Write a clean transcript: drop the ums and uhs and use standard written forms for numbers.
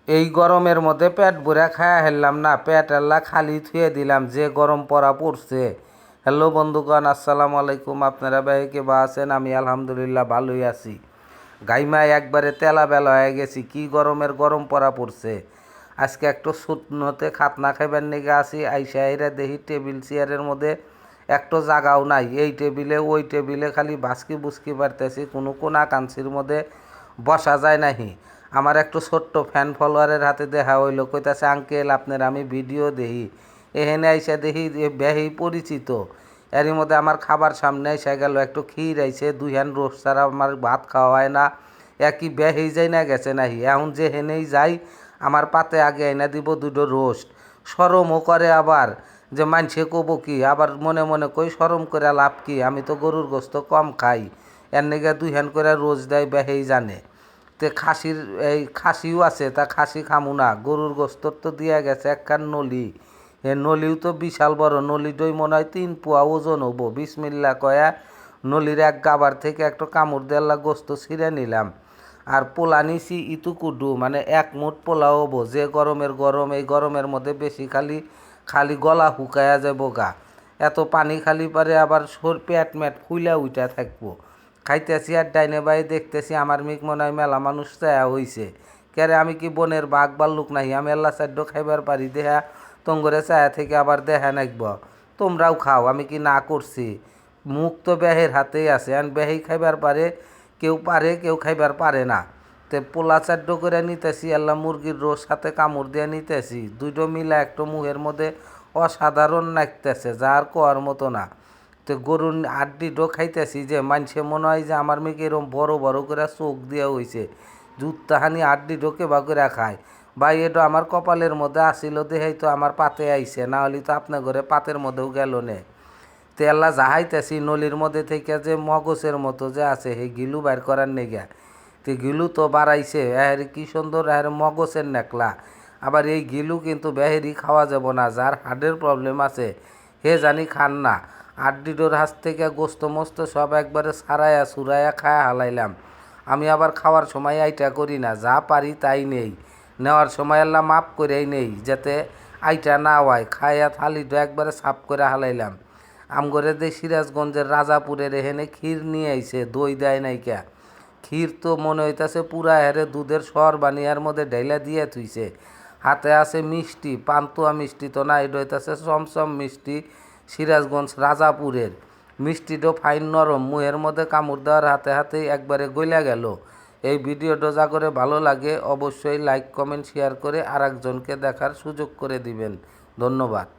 এই গরমের মধ্যে পেট ভরে খায়া হেললাম না, পেট এল্লা খালি থুয়ে দিলাম, যে গরম পড়া পড়ছে। হ্যালো বন্ধুগণ, আসসালামু আলাইকুম। আপনারা ভাই কে বা আছেন? আমি আলহামদুলিল্লাহ ভালোই আছি। গাইমায় একবারে তেলা বেলা হয়ে গেছি, কি গরমের গরম পড়া পড়ছে। আজকে একটু শুকনোতে খাতনা খাইবার নিগে আসি, আইসা এরা দেখি টেবিল চেয়ারের মধ্যে একটু জাগাও নাই। এই টেবিলে ওই টেবিলে খালি বাসকি বুসকি পারতেছি, কোনো কোনা কাঞ্চির মধ্যে বসা যায় নাহি। আমার একটু ছোট্ট ফ্যান ফলোয়ারের হাতে দেখা হইলো, কইতাছে আঙ্কেল আপনার আমি ভিডিও দেখি। এখানে আইসা দেখি বেহি পরিচিত। এরই মধ্যে আমার খাবার সামনে এসে গেল, একটু ক্ষীর আইছে, 2 হ্যান্ড রোস্ট ছাড়া আমার ভাত খাওয়া হয় না। একই বেহেই যাই না গেছে নাহি। এখন যে হেনেই যাই আমার পাতে আগে এনে দিব 2টো রোস্ট। সরমও করে আবার, যে মানছে কব কি, আবার মনে মনে কই সরম করে লাভ কি, আমি তো গরুর গোস্ত কম খাই। এর নিগে 2 হ্যান্ড করে রোজ দেয়, বেহেই জানে। তে খাসির এই খাসিও আছে, তা খাসি খামু না, গরুর গোস্তর তো দিয়া গেছে একখান নলি। এ নলিও তো বিশাল বড়, নলিটাই মনে হয় 3 পোয়া ওজন হবো। বিসমিল্লা কয়া নলির এক গাবার থেকে একটা কামড় দেওয়ালা গোস্ত ছিঁড়ে নিলাম। আর পোলা নিছি ইতুকুডু, মানে 1 মুঠ পোলাও হবো। যে গরমের গরম, এই গরমের মধ্যে বেশি খালি খালি গলা শুকায়া যাবো গা। এত পানি খালি পারে আবার পেট ম্যাট ফুইলা উইটা থাকবো। খাইতেছি আর ডাইনে বাই দেখতেছি আমার মিক মনে হয় মেলা মানুষ চায়া হইছে। কেরে আমি কি বনের বাঘ বাল্লুক নাহি, আমি আল্লাহ চাড্ড খাইবার পারি দেহা তঙ্গরে চায়া থেকে আবার দেহা নাকব। তোমরাও খাও, আমি কি না করছি? মুখ তো বেহের হাতেই আছে, আর বেহি খাইবার পারে, কেউ খাইবার পারে না। তে পোলা চাড্ড করে নিতেছি, আল্লাহ মুরগির রোজ সাথে কামড় দিয়ে নিতেছি, 2টো মিলা একটু মুখের মধ্যে অসাধারণ নাকতেছে, যার কোয়ার মতো না। তো গরুর আড্ডিটো খাইতেছি, যে মানছে মনে হয় যে আমার মেয়েকে এরকম বড় বড় করে চোখ দেওয়া হয়েছে, জুত্তাহানি আড্ডিটো কেবা করে খায়। ভাই এটা আমার কপালের মধ্যে আসিল দেহাই তো আমার পাতে আইছে, না হলে তো আপনার ঘরে পাতের মধ্যেও গেল নে। তেল্লা যাহাইতেছি নলির মধ্যে থেকে যে মগজের মতো যে আছে সেই গিলু বাইর করার নেগা। তো গিলু তো বাড়াইছে, এর কি সুন্দর এর মগজের নেকলা। আবার এই গিলু কিন্তু বেহেরি খাওয়া যাব না, যার হার্টের প্রবলেম আছে হে জানি খান না। আড্ডিডোর হাত থেকে গোস্ত মস্ত সব একবারে সারায়া সুরায়া খায়া হালাইলাম। আমি আবার খাওয়ার সময় আইটা করি না, যা পারি তাই নেই, নেওয়ার সময় আল্লাহ মাপ করেই নেই, যাতে আইটা না হয়। খাইয়া থালিটা একবারে সাফ করে হালাইলাম। আমগরে দে সিরাজগঞ্জের রাজাপুরের এখানে ক্ষীর নিয়ে আইছে, দই দেয় নাইকা। ক্ষীর তো মনে হইতাছে পুরা হেরে দুধের সর বানিয়ার মধ্যে ঢাইলা দিয়ে থুইছে। হাতে আছে মিষ্টি, পান্তুয়া মিষ্টি তো না, এটা হইতাছে চমচম মিষ্টি, সিরাজগঞ্জ রাজাপুরের। মিষ্টিটা ফাইন নরম, মুহের মধ্যে কামড় দেওয়ার হাতে হাতেই একবারে গইলা গেল। এই ভিডিওটা যা করে ভালো লাগে অবশ্যই লাইক কমেন্ট শেয়ার করে আরেকজনকে দেখার সুযোগ করে দিবেন। ধন্যবাদ।